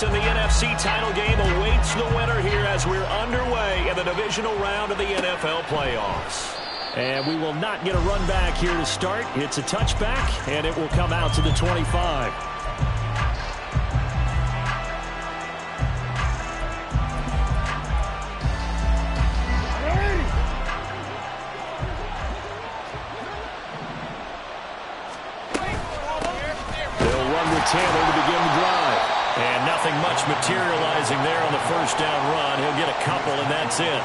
points, and the NFC title game awaits the winner here as we're underway in the divisional round of the NFL playoffs. And we will not get a run back here to start. It's a touchback, and it will come out to the 25. Taylor to begin the drive. And nothing much materializing there on the first down run. He'll get a couple, and that's it.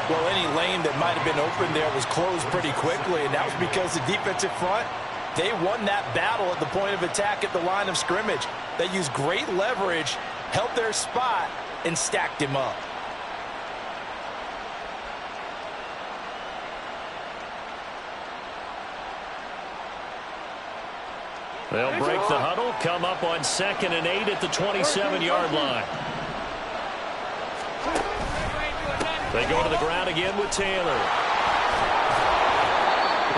Well, any lane that might have been open there was closed pretty quickly, and that was because the defensive front, they won that battle at the point of attack at the line of scrimmage. They used great leverage, held their spot, and stacked him up. They'll break the huddle, come up on 2nd and 8 at the 27-yard line. They go to the ground again with Taylor.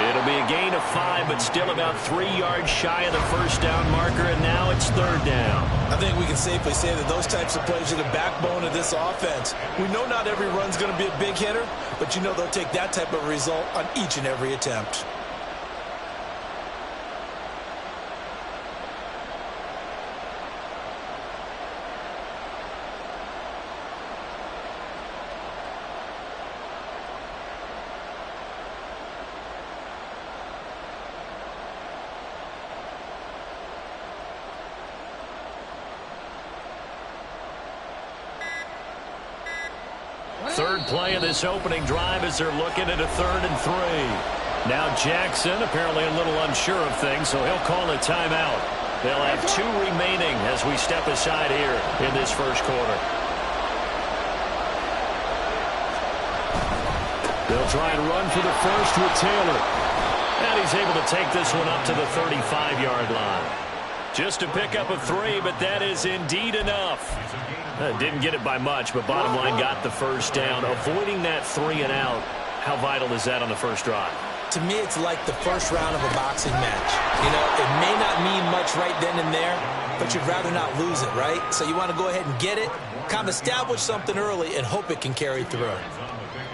It'll be a gain of 5, but still about 3 yards shy of the first down marker, and now it's 3rd down. I think we can safely say that those types of plays are the backbone of this offense. We know not every run's going to be a big hitter, but you know they'll take that type of result on each and every attempt. Third play of this opening drive as they're looking at a 3rd and 3. Now Jackson apparently a little unsure of things, so he'll call a timeout. They'll have 2 remaining as we step aside here in this first quarter. They'll try and run for the first with Taylor. And he's able to take this one up to the 35-yard line. Just to pick up a 3, but that is indeed enough. Didn't get it by much, but bottom line got the first down. Avoiding that 3 and out, how vital is that on the first drive? To me, it's like the first round of a boxing match. You know, it may not mean much right then and there, but you'd rather not lose it, right? So you want to go ahead and get it, kind of establish something early, and hope it can carry through.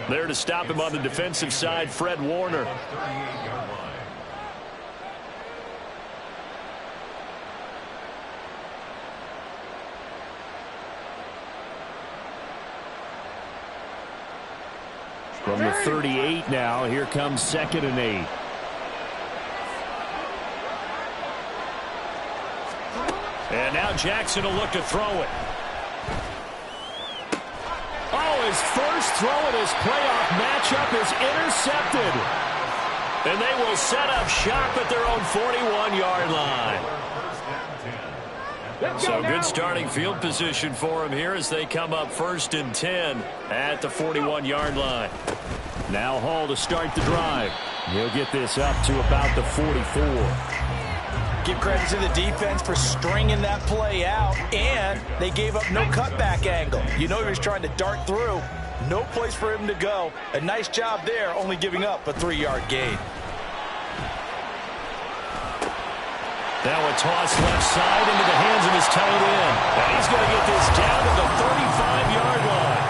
There to stop him on the defensive side, Fred Warner. From the 38 now, here comes 2nd and 8. And now Jackson will look to throw it. Oh, his first throw in his playoff matchup is intercepted. And they will set up shop at their own 41-yard line. So good starting field position for him here as they come up 1st and 10 at the 41-yard line. Now Hall to start the drive. He'll get this up to about the 44. Give credit to the defense for stringing that play out, and they gave up no cutback angle. You know he was trying to dart through. No place for him to go. A nice job there, only giving up a 3-yard gain. Now a toss left side into the hands of his tight end. And he's going to get this down to the 35-yard line.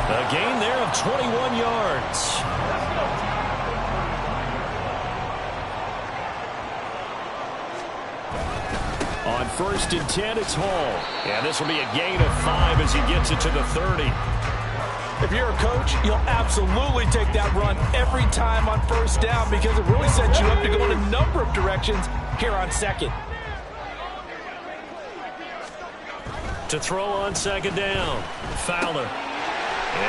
A gain there of 21 yards. On 1st and 10, it's Hall. And this will be a gain of 5 as he gets it to the 30. If you're a coach, you'll absolutely take that run every time on 1st down because it really sets you up to go in a number of directions here on 2nd. To throw on 2nd down, Fowler.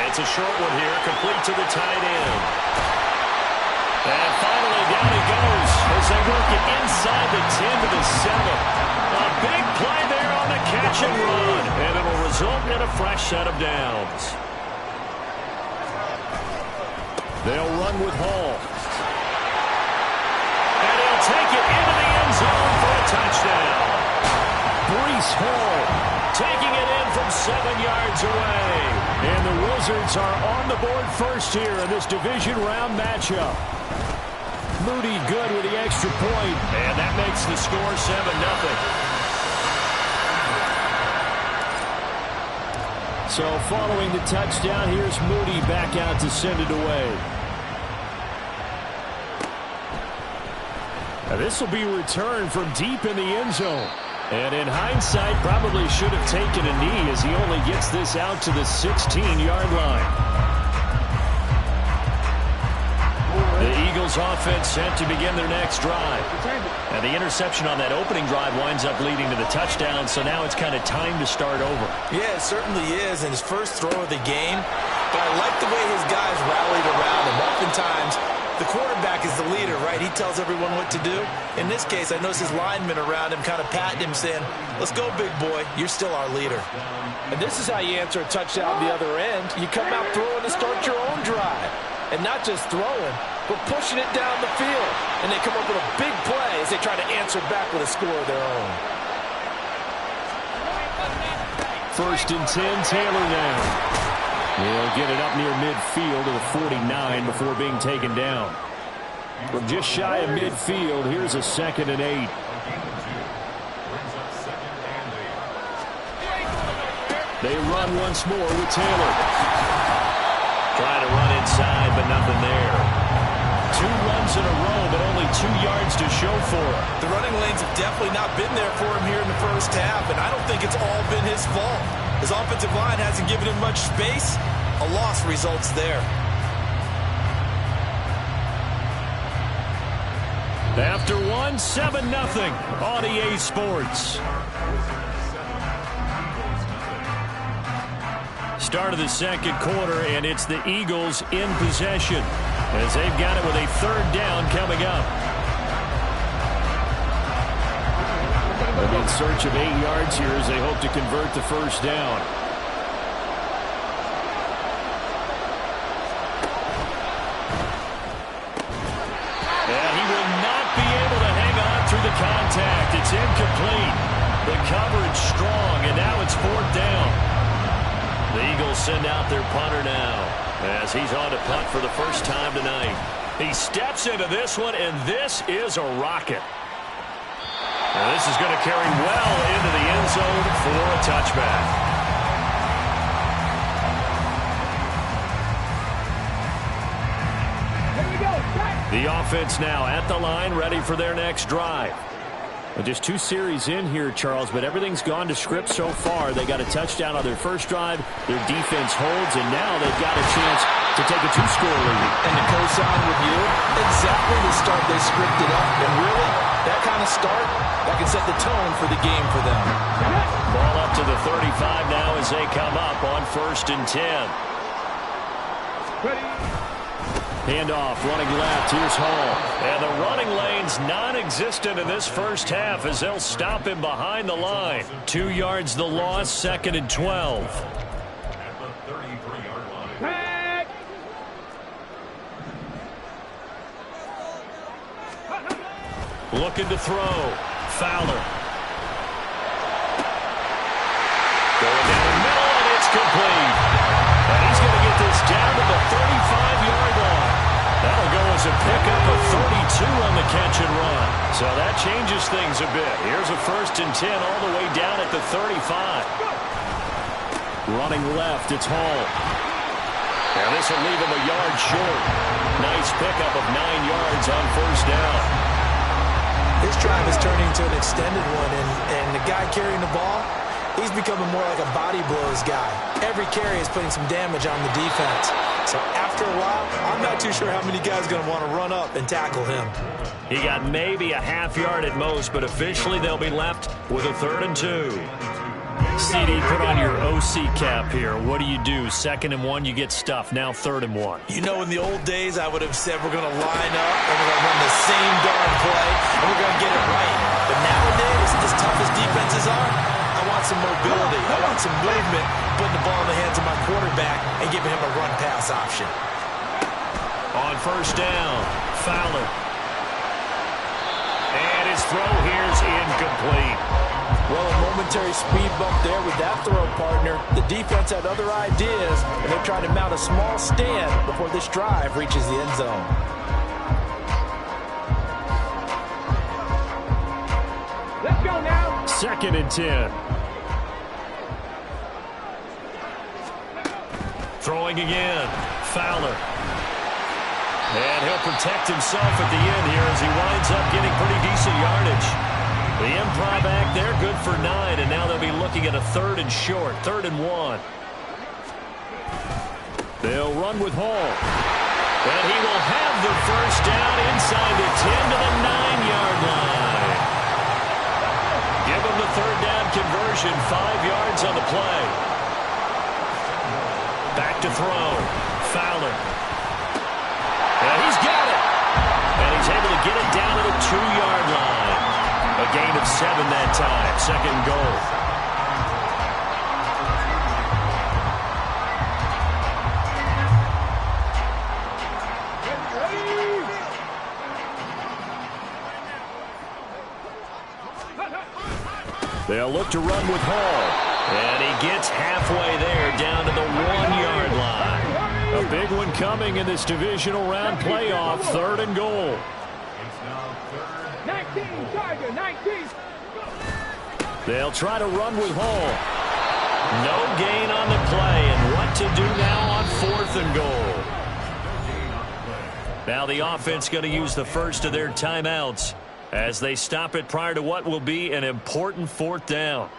It's a short one here, complete to the tight end. And finally down he goes as they work it inside the 10 to the 7. A big play there on the catch and run, and it will result in a fresh set of downs. They'll run with Hall. And he'll take it into the end zone for a touchdown. Breece Hall taking it in from 7 yards away. And the Wizards are on the board first here in this division round matchup. Moody good with the extra point, and that makes the score 7-0. So following the touchdown, here's Moody back out to send it away. Now this will be returned from deep in the end zone. And in hindsight, probably should have taken a knee as he only gets this out to the 16-yard line. The Eagles offense set to begin their next drive. And the interception on that opening drive winds up leading to the touchdown, so now it's kind of time to start over. Yeah, it certainly is in his first throw of the game. But I like the way his guys rallied around him. Oftentimes, the quarterback is the leader, right? He tells everyone what to do. In this case, I noticed his linemen around him kind of patting him, saying, let's go, big boy. You're still our leader. And this is how you answer a touchdown the other end. You come out throwing to start your own drive. And not just throwing, but pushing it down the field. And they come up with a big play as they try to answer back with a score of their own. 1st and 10, Taylor now. He'll get it up near midfield to the 49 before being taken down. From just shy of midfield, here's a 2nd and 8. They run once more with Taylor. Trying to run inside, but nothing there. 2 runs in a row, but only 2 yards to show for it. The running lanes have definitely not been there for him here in the first half, and I don't think it's all been his fault. His offensive line hasn't given him much space. A loss results there. After 1, 7-0 on EA Sports. Start of the second quarter, and it's the Eagles in possession as they've got it with a 3rd down coming up. They're in search of 8 yards here as they hope to convert the 1st down. And he will not be able to hang on through the contact. It's incomplete. The coverage strong, and now it's 4th down. The Eagles send out their punter now as he's on to punt for the first time tonight. He steps into this one, and this is a rocket. Now this is going to carry well into the end zone for a touchback. The offense now at the line, ready for their next drive. Well, just 2 series in here, Charles, but everything's gone to script so far. They got a touchdown on their first drive. Their defense holds, and now they've got a chance to take a 2-score lead. And to co-sign with you, exactly the start they scripted up. And really, that kind of start, that can set the tone for the game for them. Ball up to the 35 now as they come up on 1st and 10. Ready. Handoff, running left, here's Hall. And the running lane's non-existent in this first half as they'll stop him behind the line. 2 yards the loss, 2nd and 12. Looking to throw. Fowler. Going down the middle, and it's complete. And he's going to get this down to the 35-yard line. That'll go as a pickup of 32 on the catch and run. So that changes things a bit. Here's a 1st and 10 all the way down at the 35. Running left, it's Hall. And this will leave him a yard short. Nice pickup of 9 yards on 1st down. This drive is turning into an extended one, and the guy carrying the ball, he's becoming more like a body blows guy. Every carry is putting some damage on the defense. So after a while, I'm not too sure how many guys are going to want to run up and tackle him. He got maybe a half yard at most, but officially they'll be left with a 3rd and 2. CD, put on your OC cap here. What do? 2nd and 1, you get stuffed. Now 3rd and 1. You know, in the old days, I would have said we're going to line up and we're going to run the same darn play and we're going to get it right. But nowadays, as tough as defenses are, I want some mobility. I want some movement, putting the ball in the hands of my quarterback and giving him a run-pass option. On 1st down, Fowler. And his throw here's incomplete. Well, a momentary speed bump there with that throw, partner. The defense had other ideas, and they're trying to mount a small stand before this drive reaches the end zone. Let's go now. 2nd and 10. Throwing again. Fowler. And he'll protect himself at the end here as he winds up getting pretty decent yardage. The improv act there, good for 9, and now they'll be looking at a 3rd and short, 3rd and 1. They'll run with Hall. And he will have the first down inside the 10 to the 9-yard line. Give him the 3rd down conversion, 5 yards on the play. Back to throw. Fowler. And he's got it. And he's able to get it down to the 2-yard line. A gain of 7 that time. 2nd and goal. They'll look to run with Hall. And he gets halfway there down to the 1-yard line. A big one coming in this divisional round playoff. 3rd and goal. 19, Tiger, 19. They'll try to run with Hall. No gain on the play, and what to do now on 4th and goal. Now the offense going to use the first of their timeouts as they stop it prior to what will be an important 4th down.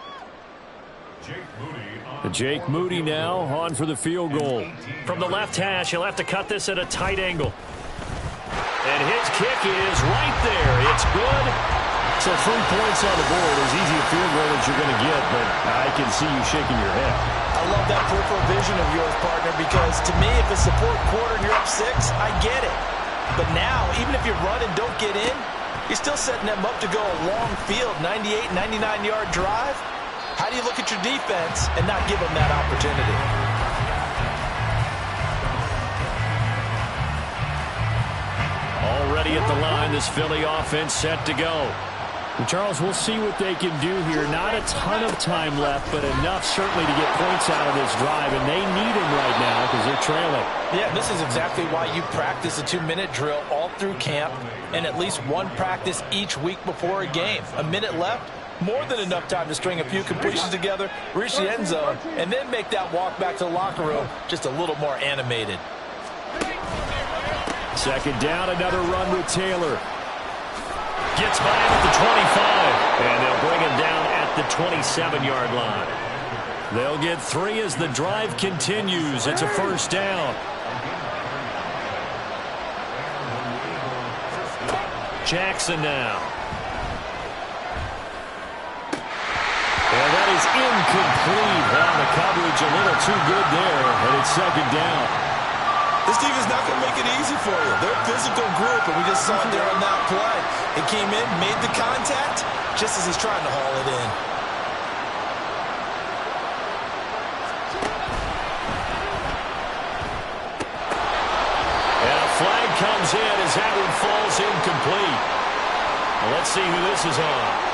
Jake Moody now on for the field goal. From the left hash, he'll have to cut this at a tight angle. And his kick is right there. It's good. So 3 points on the board, as easy a field goal as you're going to get, but I can see you shaking your head. I love that peripheral vision of yours, partner, because to me, if it's the 4th quarter and you're up 6, I get it. But now, even if you run and don't get in, you're still setting them up to go a long field, 98, 99-yard drive. How do you look at your defense and not give them that opportunity? Already at the line, this Philly offense set to go. And Charles, we'll see what they can do here. Not a ton of time left, but enough certainly to get points out of this drive, and they need them right now because they're trailing. Yeah, this is exactly why you practice a 2-minute drill all through camp and at least one practice each week before a game. A minute left, more than enough time to string a few completions together, reach the end zone, and then make that walk back to the locker room just a little more animated. 2nd down, another run with Taylor. Gets by him at the 25, and they'll bring him down at the 27-yard line. They'll get 3 as the drive continues. It's a 1st down. Jackson now. Well, that is incomplete. Well, the coverage a little too good there, and it's 2nd down. This defense is not going to make it easy for you. They're a physical group, and we just saw it there on that play. It came in, made the contact, just as he's trying to haul it in. And a flag comes in as that one falls incomplete. Well, let's see who this is on.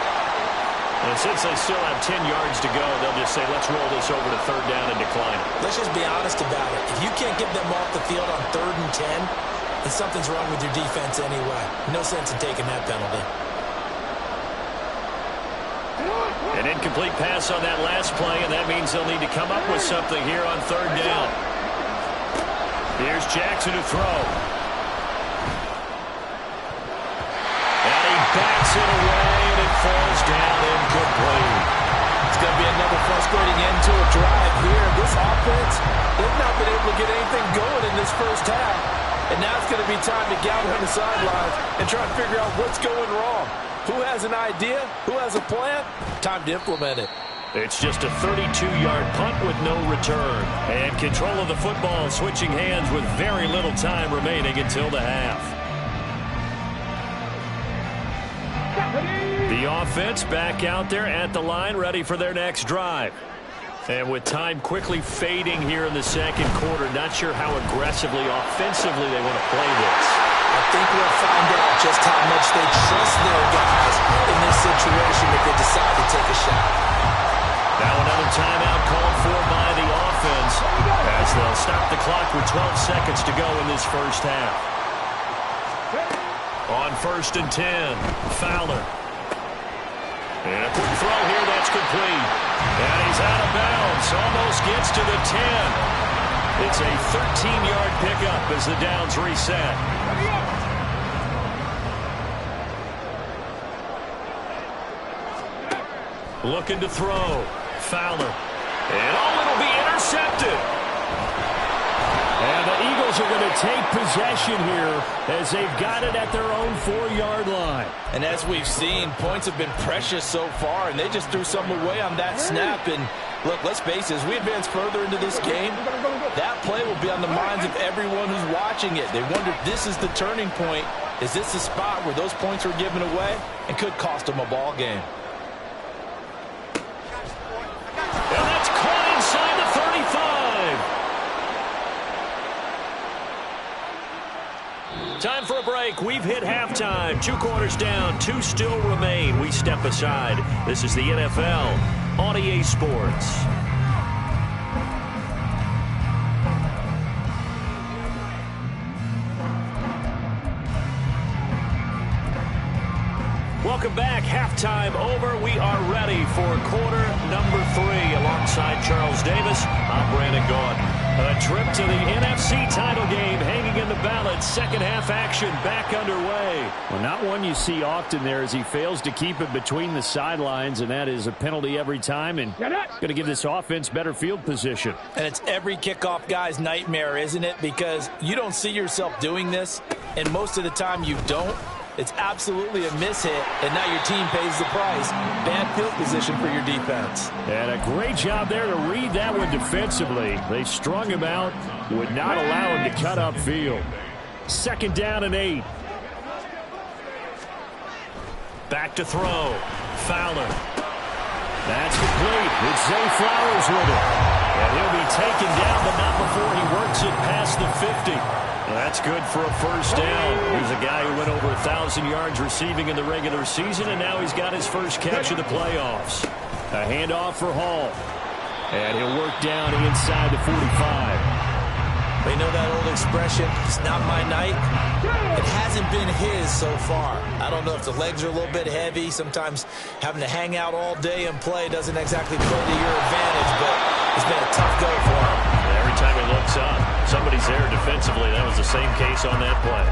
And since they still have 10 yards to go, they'll just say, let's roll this over to 3rd down and decline it. Let's just be honest about it. If you can't get them off the field on 3rd and 10, then something's wrong with your defense anyway. No sense in taking that penalty. An incomplete pass on that last play, and that means they'll need to come up with something here on 3rd down. Here's Jackson to throw. And he backs it away, and it falls down incomplete. It's going to be another frustrating end to a drive here. This offense, they've not been able to get anything going in this 1st half. And now it's going to be time to gather on the sidelines and try to figure out what's going wrong. Who has an idea? Who has a plan? Time to implement it. It's just a 32-yard punt with no return. And control of the football switching hands with very little time remaining until the half. The offense back out there at the line, ready for their next drive. And with time quickly fading here in the 2nd quarter, not sure how aggressively, offensively they want to play this. I think we'll find out just how much they trust their guys in this situation if they decide to take a shot. Now another timeout called for by the offense as they'll stop the clock with 12 seconds to go in this 1st half. On 1st and 10, Fowler. And a quick throw here, that's complete. And he's out of bounds, almost gets to the 10. It's a 13-yard pickup as the downs reset. Looking to throw. Fowler. And it'll be intercepted. And the Eagles are going to take possession here as they've got it at their own 4-yard line. And as we've seen, points have been precious so far, and they just threw something away on that snap. And look, let's face it, as we advance further into this game, that play will be on the minds of everyone who's watching it. They wonder if this is the turning point. Is this the spot where those points were given away and could cost them a ball game? And that's caught inside the 35. Time for a break. We've hit halftime. 2 quarters down. 2 still remain. We step aside. This is the NFL on EA Sports. Welcome back. Halftime over. We are ready for quarter number 3 alongside Charles Davis. I'm Brandon Gaudin. A trip to the NFC title game hanging in the balance. Second half action back underway. Well, not one you see often there as he fails to keep it between the sidelines, and that is a penalty every time, and going to give this offense better field position. And it's every kickoff guy's nightmare, isn't it? Because you don't see yourself doing this, and most of the time you don't. It's absolutely a mishit, and now your team pays the price. Bad field position for your defense. And a great job there to read that one defensively. They strung him out, would not allow him to cut upfield. 2nd down and 8. Back to throw. Fowler. That's complete. It's Zay Flowers with it. And he'll be taken down, but not before he works it past the 50. That's good for a first down. Here's a guy who went over 1,000 yards receiving in the regular season, and now he's got his first catch of the playoffs. A handoff for Hall. And he'll work down inside the 45. They know that old expression, it's not my night. It hasn't been his so far. I don't know if the legs are a little bit heavy. Sometimes having to hang out all day and play doesn't exactly play to your advantage, but it's been a tough go for him. Every time he looks up, somebody's there defensively. That was the same case on that play.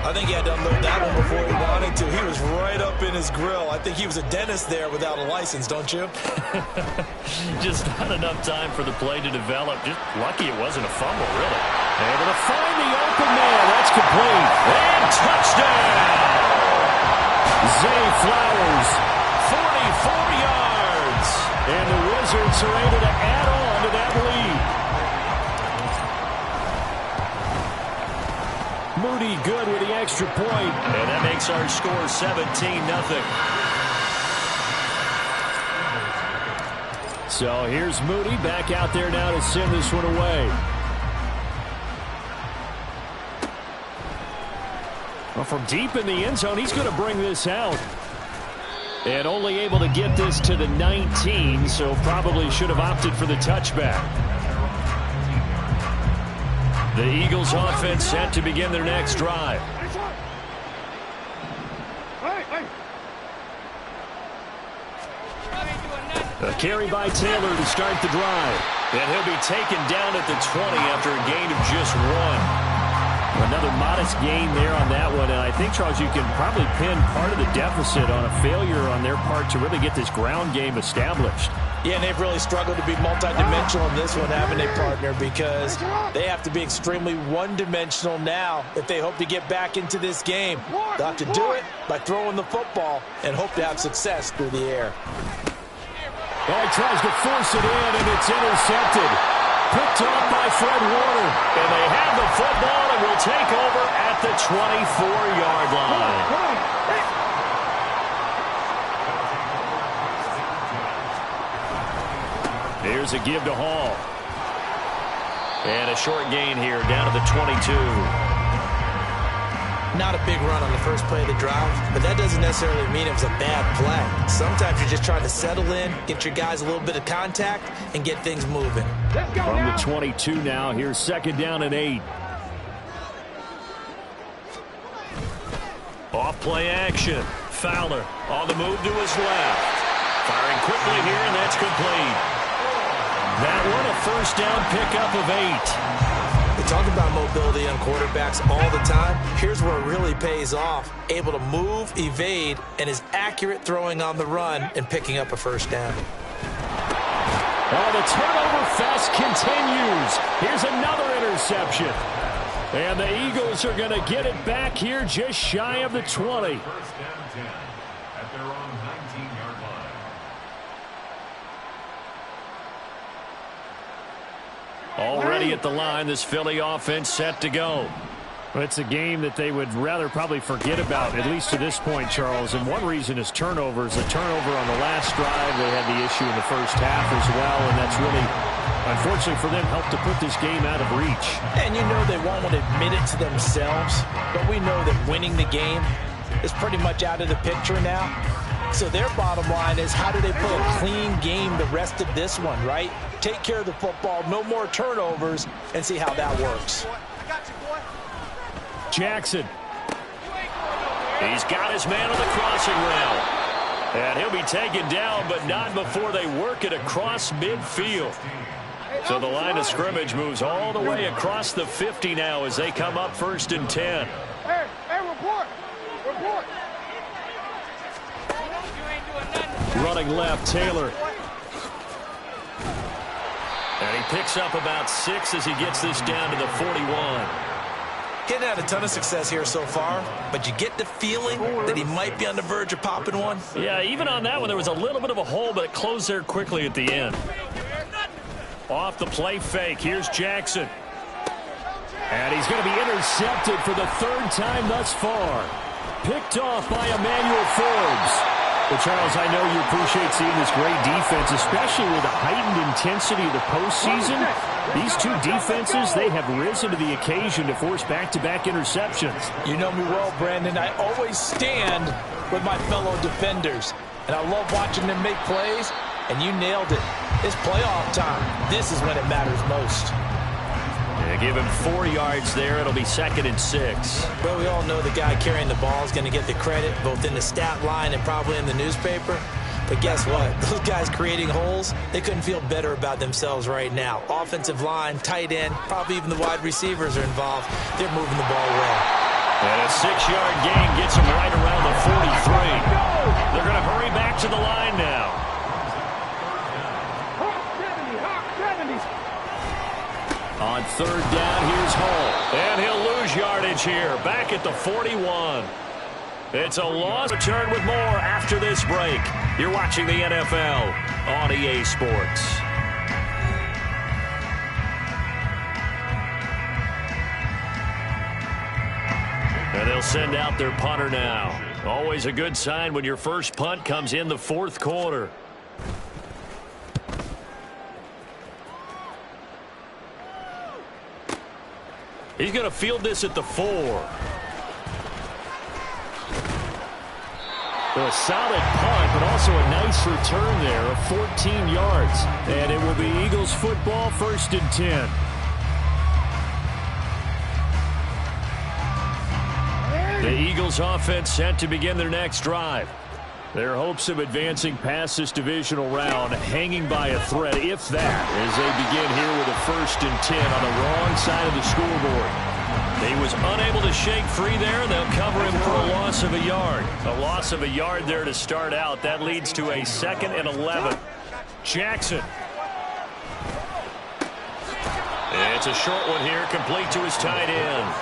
I think he had to unload that one before he wanted to. He was right up in his grill. I think he was a dentist there without a license, don't you? Just not enough time for the play to develop. Just lucky it wasn't a fumble, really. Able to find the open man. That's complete. And touchdown! Zay Flowers. 44 yards. And the Wizards are able to add on to that lead. Moody good with the extra point. And that makes our score 17-0. So here's Moody back out there now to send this one away. Well, from deep in the end zone, he's going to bring this out. And only able to get this to the 19, so probably should have opted for the touchback. The Eagles offense set to begin their next drive. A carry by Taylor to start the drive. And he'll be taken down at the 20 after a gain of just 1. Another modest gain there on that one, and I think, Charles, you can probably pin part of the deficit on a failure on their part to really get this ground game established. Yeah, and they've really struggled to be multidimensional in this one, haven't they, partner? Because they have to be extremely one-dimensional now if they hope to get back into this game. They'll have to do it by throwing the football and hope to have success through the air. Oh, he tries to force it in, and it's intercepted. Picked off by Fred Warner. And they have the football and will take over at the 24-yard line. Here's a give to Hall. And a short gain here down to the 22. Not a big run on the first play of the drive, but that doesn't necessarily mean it was a bad play. Sometimes you're just trying to settle in, get your guys a little bit of contact, and get things moving. From the 22 now, here's 2nd down and 8. Off play action. Fowler on the move to his left. Firing quickly here, and that's complete. That one a first down pickup of 8. We talk about mobility on quarterbacks all the time. Here's where it really pays off. Able to move, evade, and is accurate throwing on the run and picking up a first down. Oh, the turnover fest continues. Here's another interception. And the Eagles are going to get it back here just shy of the 20. First down 10 at their own 19-yard line. Already at the line, this Philly offense set to go. Well, it's a game that they would rather probably forget about, at least to this point, Charles. And one reason is turnovers. A turnover on the last drive. They had the issue in the first half as well, and that's really, unfortunately for them, helped to put this game out of reach. And you know they won't want to admit it to themselves, but we know that winning the game is pretty much out of the picture now. So their bottom line is, how do they play a clean game the rest of this one, right? Take care of the football, no more turnovers, and see how that works. Jackson. He's got his man on the crossing route. And he'll be taken down, but not before they work it across midfield. So the line of scrimmage moves all the way across the 50 now as they come up 1st and 10. Hey, report. Running left, Taylor. And he picks up about 6 as he gets this down to the 41. Getting had a ton of success here so far, but you get the feeling that he might be on the verge of popping one. Yeah, even on that one, there was a little bit of a hole, but it closed there quickly at the end. Off the play fake, here's Jackson. And he's going to be intercepted for the 3rd time thus far. Picked off by Emmanuel Forbes. Well, Charles, I know you appreciate seeing this great defense, especially with the heightened intensity of the postseason. These two defenses, they have risen to the occasion to force back-to-back interceptions. You know me well, Brandon. I always stand with my fellow defenders, and I love watching them make plays, and you nailed it. It's playoff time. This is when it matters most. Yeah, give him 4 yards there. It'll be 2nd and 6. Well, we all know the guy carrying the ball is going to get the credit, both in the stat line and probably in the newspaper. But guess what? Those guys creating holes, they couldn't feel better about themselves right now. Offensive line, tight end, probably even the wide receivers are involved. They're moving the ball well. And a 6-yard gain gets him right around the 43. They're going to hurry back to the line now. On 3rd down, here's Hall. And he'll lose yardage here, back at the 41. It's a loss. Return with more after this break. You're watching the NFL on EA Sports. And they'll send out their punter now. Always a good sign when your first punt comes in the 4th quarter. He's going to field this at the 4. So a solid punt, but also a nice return there of 14 yards. And it will be Eagles football, 1st and 10. The Eagles offense set to begin their next drive. Their hopes of advancing past this divisional round hanging by a thread, if that, as they begin here with a 1st and 10 on the wrong side of the scoreboard. He was unable to shake free there. They'll cover him for a loss of a yard. A loss of a yard there to start out. That leads to a 2nd and 11. Jackson. It's a short one here, complete to his tight end.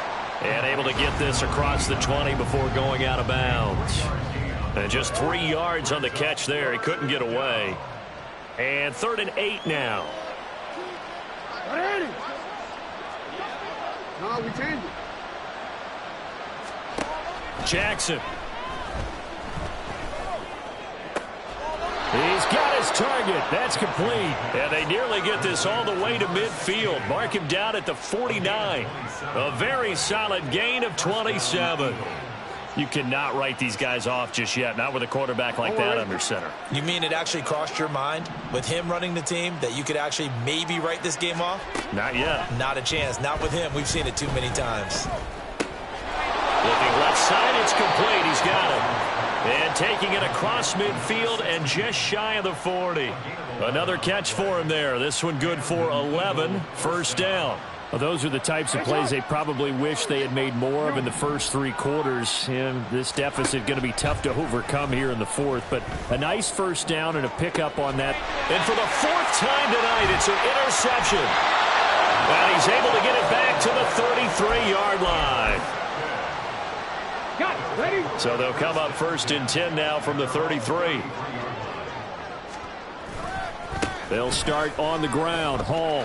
And able to get this across the 20 before going out of bounds. And just 3 yards on the catch there. He couldn't get away. And 3rd and 8 now. No, we changed it. Jackson. He's got his target. That's complete. And they nearly get this all the way to midfield. Mark him down at the 49. A very solid gain of 27. You cannot write these guys off just yet, not with a quarterback like that under center. You mean it actually crossed your mind with him running the team that you could actually maybe write this game off? Not yet. Not a chance. Not with him. We've seen it too many times. Looking left side, it's complete. He's got it. And taking it across midfield and just shy of the 40. Another catch for him there. This one good for 11. First down. Well, those are the types of plays they probably wish they had made more of in the first 3 quarters. And this deficit going to be tough to overcome here in the 4th. But a nice first down and a pickup on that. And for the 4th time tonight, it's an interception. And he's able to get it back to the 33-yard line. So they'll come up 1st and 10 now from the 33. They'll start on the ground. Hall.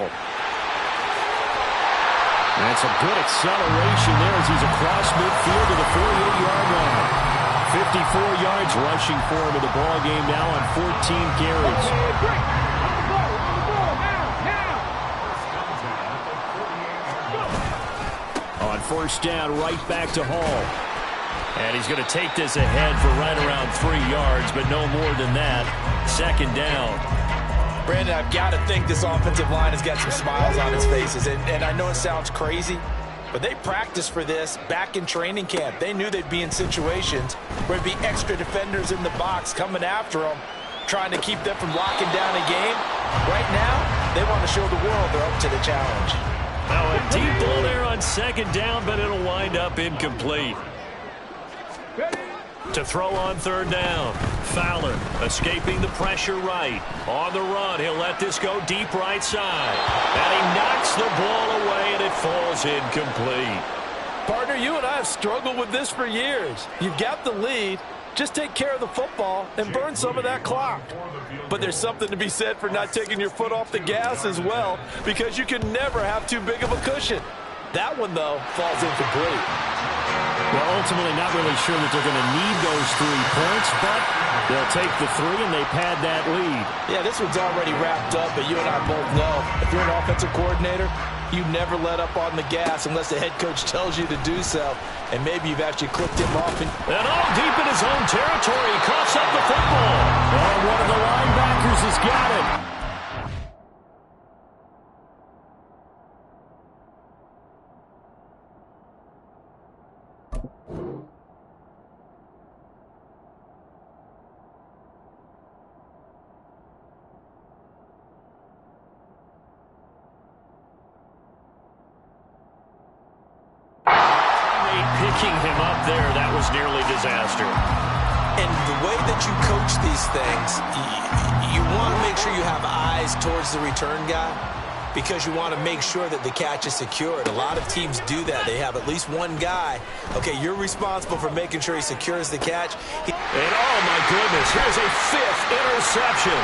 And some good acceleration there as he's across midfield to the 48-yard line. 54 yards rushing for him in the ball game now on 14 carries. On first down, right back to Hall. And he's going to take this ahead for right around 3 yards, but no more than that. 2nd down. Brandon, I've got to think this offensive line has got some smiles on its faces. And I know it sounds crazy, but they practiced for this back in training camp. They knew they'd be in situations where there'd be extra defenders in the box coming after them, trying to keep them from locking down a game. Right now, they want to show the world they're up to the challenge. Now a deep ball there on 2nd down, but it'll wind up incomplete. To throw on 3rd down. Fowler escaping the pressure right. On the run, he'll let this go deep right side. And he knocks the ball away, and it falls incomplete. Partner, you and I have struggled with this for years. You've got the lead. Just take care of the football and burn some of that clock. But there's something to be said for not taking your foot off the gas as well, because you can never have too big of a cushion. That one, though, falls incomplete. Well, ultimately not really sure that they're going to need those 3 points, but they'll take the 3 and they pad that lead. Yeah, this one's already wrapped up, but you and I both know if you're an offensive coordinator, you never let up on the gas unless the head coach tells you to do so. And maybe you've actually clipped him off. And all deep in his own territory, he coughs up the football. Oh, one of the linebackers has got it. Picking him up there, that was nearly disaster. And the way that you coach these things, you want to make sure you have eyes towards the return guy because you want to make sure that the catch is secured. A lot of teams do that. They have at least one guy. Okay, you're responsible for making sure he secures the catch. And oh my goodness, here's a 5th interception.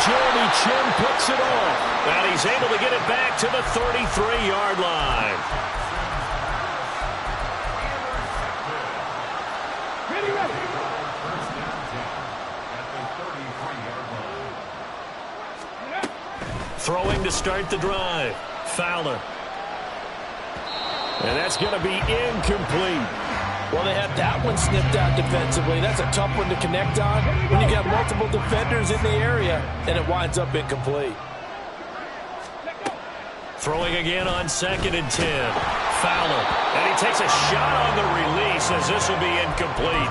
Jeremy Chin puts it off. And he's able to get it back to the 33-yard line. Throwing to start the drive. Fowler. And that's going to be incomplete. Well, they had that one snipped out defensively. That's a tough one to connect on when you got multiple defenders in the area, and it winds up incomplete. Throwing again on 2nd and 10. Fowler. And he takes a shot on the release as this will be incomplete.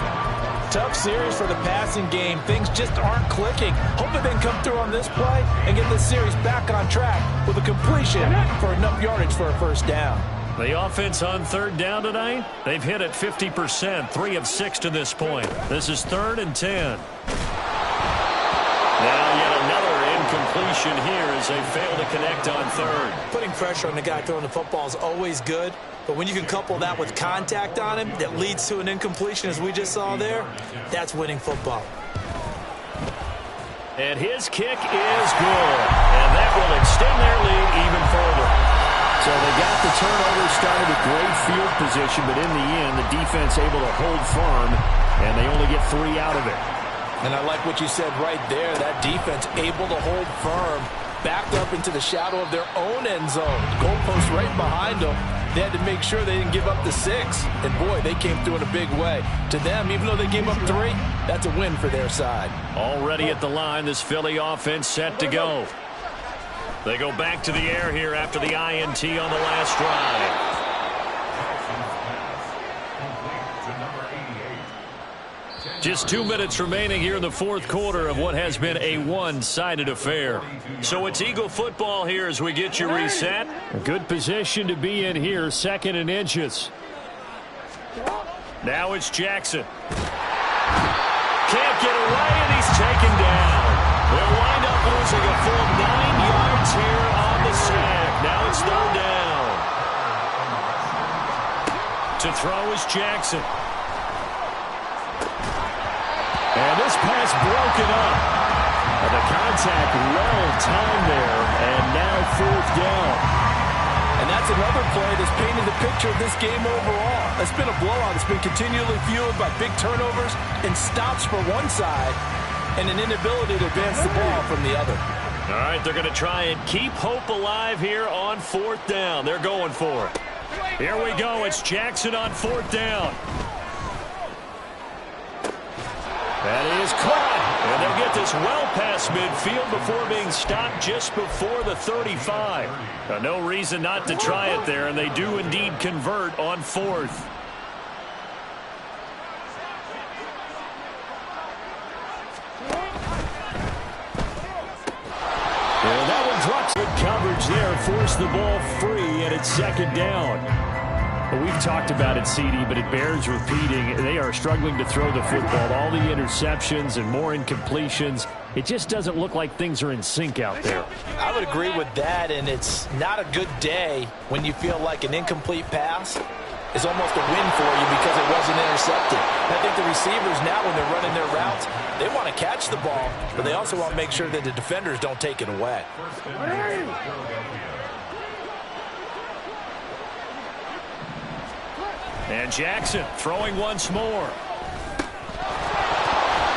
Tough series for the passing game. Things just aren't clicking. Hoping they can come through on this play and get this series back on track with a completion for enough yardage for a first down. The offense on 3rd down tonight, they've hit it 50%, 3 of 6 to this point. This is 3rd and 10. Now yet another incompletion here as they fail to connect on 3rd. Putting pressure on the guy throwing the football is always good, but when you can couple that with contact on him that leads to an incompletion as we just saw there, that's winning football. And his kick is good, and that will extend their lead even further. So they got the turnover started with great field position, but in the end, the defense able to hold firm, and they only get 3 out of it. And I like what you said right there. That defense able to hold firm, backed up into the shadow of their own end zone. Goalpost right behind them. They had to make sure they didn't give up the 6. And, boy, they came through in a big way. To them, even though they gave up 3, that's a win for their side. Already at the line, this Philly offense set to go. They go back to the air here after the INT on the last drive. Just 2 minutes remaining here in the fourth quarter of what has been a one-sided affair. So it's Eagle football here as we get you reset. A good position to be in here, 2nd and inches. Now it's Jackson. Can't get away, and he's taken down. They'll wind up losing a full 9 yards here on the sack. Now it's 3rd down. To throw is Jackson. And this pass broken up. And the contact well timed there, and now 4th down. And that's another play that's painted the picture of this game overall. It's been a blowout. It's been continually fueled by big turnovers and stops for one side and an inability to advance the ball from the other. All right, they're going to try and keep hope alive here on 4th down. They're going for it. Here we go. It's Jackson on 4th down. That is caught. And they'll get this well past midfield before being stopped just before the 35. No reason not to try it there, and they do indeed convert on 4th. And that one drops. Good coverage there. Force the ball free, and it's 2nd down. Well, we've talked about it, CD, but it bears repeating. They are struggling to throw the football. All the interceptions and more incompletions. It just doesn't look like things are in sync out there. I would agree with that, and it's not a good day when you feel like an incomplete pass is almost a win for you because it wasn't intercepted. And I think the receivers now, when they're running their routes, they want to catch the ball, but they also want to make sure that the defenders don't take it away. And Jackson throwing once more.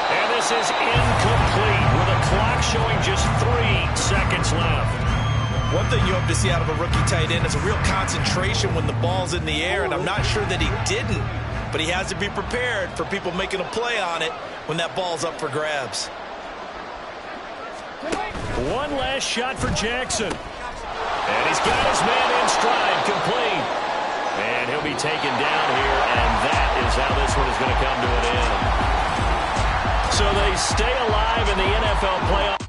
And this is incomplete with a clock showing just 3 seconds left. One thing you hope to see out of a rookie tight end is a real concentration when the ball's in the air, and I'm not sure that he didn't, but he has to be prepared for people making a play on it when that ball's up for grabs. One last shot for Jackson. And he's got his man in stride, complete. And he'll be taken down here, and that is how this one is going to come to an end. So they stay alive in the NFL playoffs.